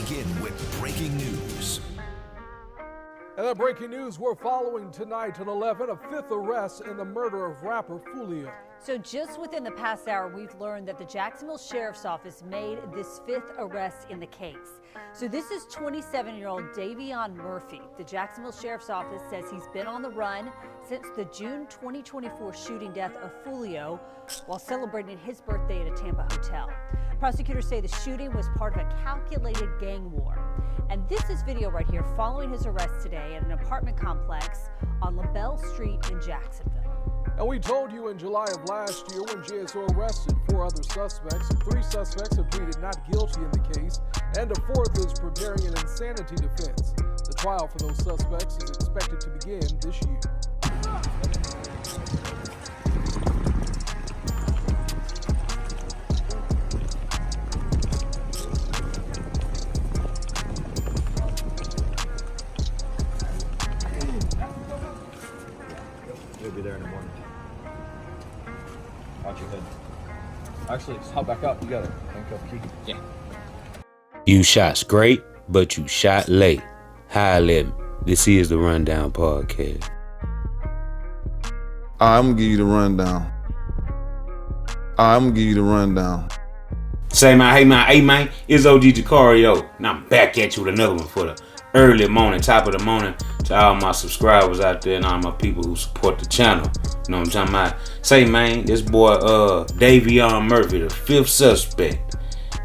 begin with breaking news. And the breaking news we're following tonight at 11, a fifth arrest in the murder of rapper Foolio. So just within the past hour, we've learned that the Jacksonville Sheriff's Office made this fifth arrest in the case. So this is 27-year-old Davion Murphy. The Jacksonville Sheriff's Office says he's been on the run since the June 2024 shooting death of Julio while celebrating his birthday at a Tampa hotel. Prosecutors say the shooting was part of a calculated gang war. And this is video right here following his arrest today at an apartment complex on LaBelle Street in Jacksonville. And we told you in July of last year when JSO arrested 4 other suspects, 3 suspects have pleaded not guilty in the case, and a 4th is preparing an insanity defense. The trial for those suspects is expected to begin this year. You'll be there in the morning. Watch your head. Actually, just hop back up. You got a handcuff key? Yeah. You shot great, but you shot late. Hi, Lem. This is the Rundown Podcast. I'm gonna give you the rundown. Say, man, hey, man, it's OG Jucario. And I'm back at you with another one for the early morning, top of the morning, to all my subscribers out there and all my people who support the channel. You know what I'm talking about? Say, man, this boy, Davion Murphy, the 5th suspect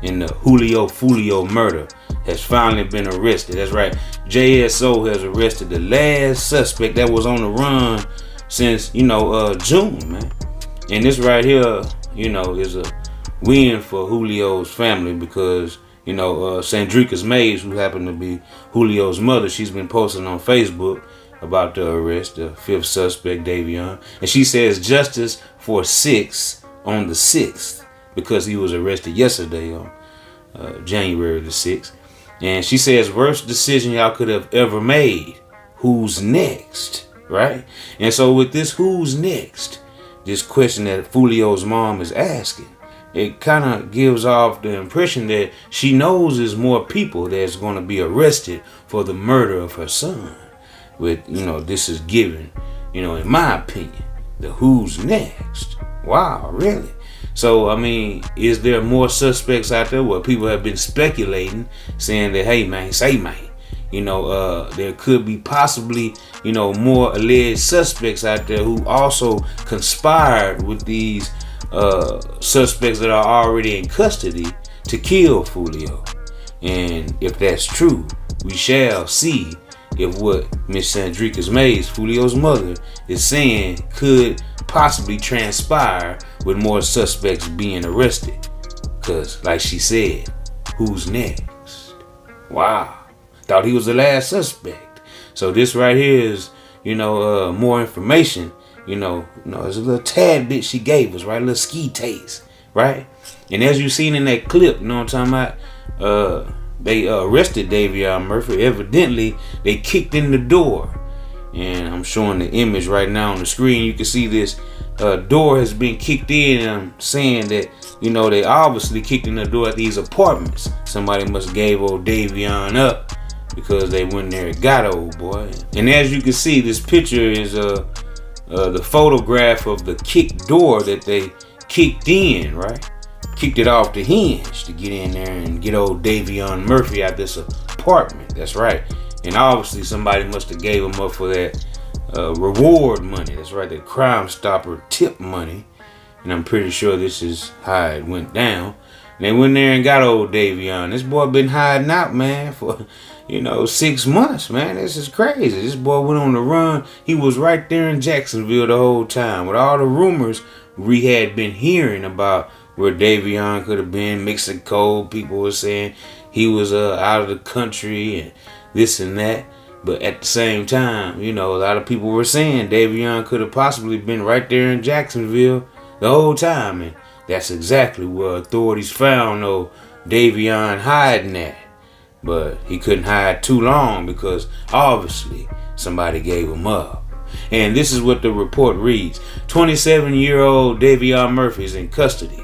in the Julio Foolio murder, has finally been arrested. That's right. JSO has arrested the last suspect that was on the run since, June, man. And this right here, is a win for Julio's family because, Sandrika's Mays, who happened to be Julio's mother, she's been posting on Facebook about the arrest, the 5th suspect, Davion. And she says justice for 6 on the 6th because he was arrested yesterday on January the 6th. And she says, worst decision y'all could have ever made. Who's next? Right? And so with this who's next, this question that Foolio's mom is asking, it kind of gives off the impression that she knows there's more people that's going to be arrested for the murder of her son. With, this is given, in my opinion, the who's next. Wow, really? So, I mean, is there more suspects out there where people have been speculating, saying that, hey, man, there could be possibly, more alleged suspects out there who also conspired with these suspects that are already in custody to kill Foolio. And if that's true, we shall see if what Miss Sandrika's Mays, Foolio's mother, is saying could possibly transpire with more suspects being arrested. Because, like she said, who's next? Wow. Thought he was the last suspect. So this right here is, more information. It's a little tad bit she gave us, right? A little ski taste, right? And as you've seen in that clip, you know what I'm talking about? They arrested Davion Murphy. Evidently, they kicked in the door. And I'm showing the image right now on the screen. You can see this door has been kicked in. And I'm saying that, they obviously kicked in the door at these apartments. Somebody must have gave old Davion up because they went there and got old boy. And as you can see, this picture is the photograph of the kicked door that they kicked in, right? Kicked it off the hinge to get in there and get old Davion Murphy out this apartment. That's right. And obviously somebody must have gave him up for that reward money. That's right, that Crime Stopper tip money. And I'm pretty sure this is how it went down. And they went there and got old Davion. This boy been hiding out, man, for 6 months, man. This is crazy. This boy went on the run. He was right there in Jacksonville the whole time. With all the rumors we had been hearing about where Davion could have been, Mexico. People were saying he was out of the country and this and that. But at the same time, a lot of people were saying Davion could have possibly been right there in Jacksonville the whole time. And that's exactly where authorities found old Davion hiding at. But he couldn't hide too long because obviously somebody gave him up. And this is what the report reads. 27-year-old Davion Murphy is in custody.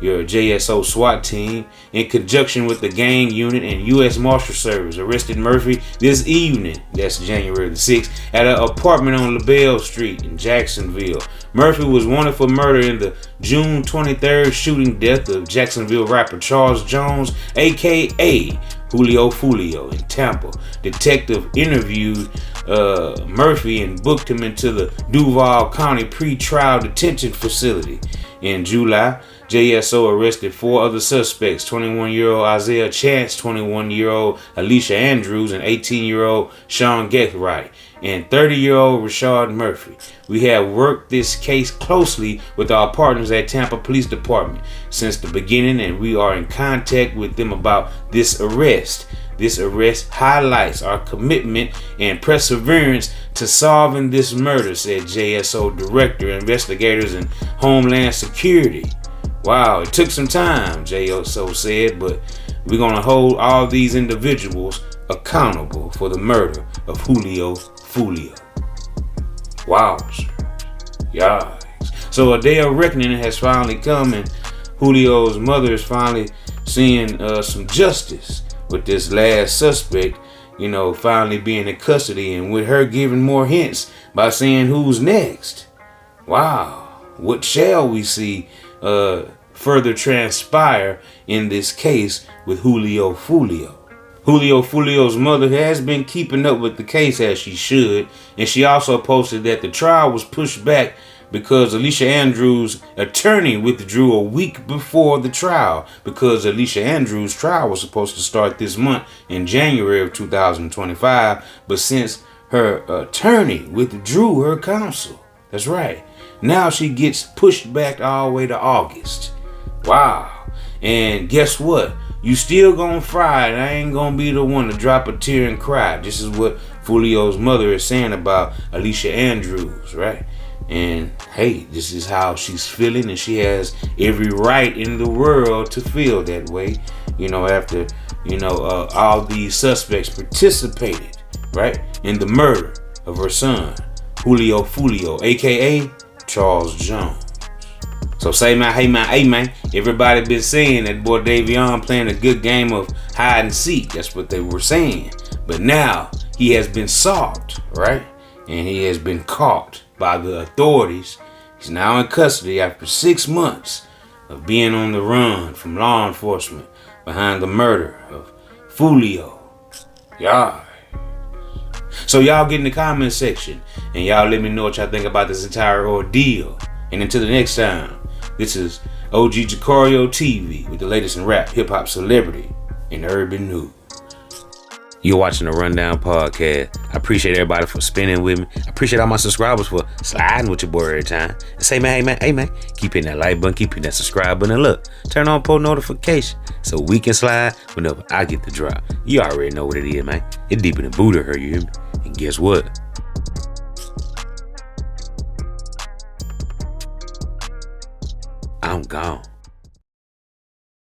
your JSO SWAT team, in conjunction with the gang unit and U.S. Marshal Service, arrested Murphy this evening, that's January the 6th, at an apartment on LaBelle Street in Jacksonville. Murphy was wanted for murder in the June 23rd shooting death of Jacksonville rapper Charles Jones, a.k.a. Julio Foolio, in Tampa. Detective interviewed Murphy and booked him into the Duval County pretrial detention facility. In July, JSO arrested 4 other suspects: 21-year-old Isaiah Chance, 21-year-old Alicia Andrews, and 18-year-old Sean Gethright, and 30-year-old Rashad Murphy. We have worked this case closely with our partners at Tampa Police Department since the beginning, and we are in contact with them about this arrest. This arrest highlights our commitment and perseverance to solving this murder, said JSO Director, Investigators, and Homeland Security. Wow, it took some time, JSO said, but we're going to hold all these individuals accountable for the murder of Julio Foolio. Wow. Yikes. So a day of reckoning has finally come, and Julio's mother is finally seeing some justice with this last suspect, finally being in custody, and with her giving more hints by saying who's next. Wow. What shall we see further transpire in this case with Julio Foolio? Julio Foolio's mother has been keeping up with the case as she should, and she also posted that the trial was pushed back because Alicia Andrews' attorney withdrew a week before the trial, because Alicia Andrews' trial was supposed to start this month in January of 2025, but since her attorney withdrew her counsel, that's right, now she gets pushed back all the way to August. Wow. And guess what? You still gonna fry it. I ain't gonna be the one to drop a tear and cry. This is what Foolio's mother is saying about Alicia Andrews, right? And hey, this is how she's feeling, and she has every right in the world to feel that way, after, all these suspects participated, right, in the murder of her son, Julio Foolio, aka Charles Jones. So say man, hey man, everybody been saying that boy Davion playing a good game of hide and seek. That's what they were saying. But now he has been solved, right? And he has been caught by the authorities. He's now in custody after 6 months of being on the run from law enforcement behind the murder of Foolio. Y'all. So y'all get in the comment section and y'all let me know what y'all think about this entire ordeal. And until the next time, this is OG Jucario TV with the latest in rap, hip-hop, celebrity, and urban news. You're watching the Rundown Podcast. I appreciate everybody for spinning with me. I appreciate all my subscribers for sliding with your boy every time. And say, man, hey man, keep hitting that like button, keep hitting that subscribe button, and look, turn on post notification so we can slide whenever I get the drop. You already know what it is, man. It's deeper than Buddha, her, you hear me? And guess what? I'm gone.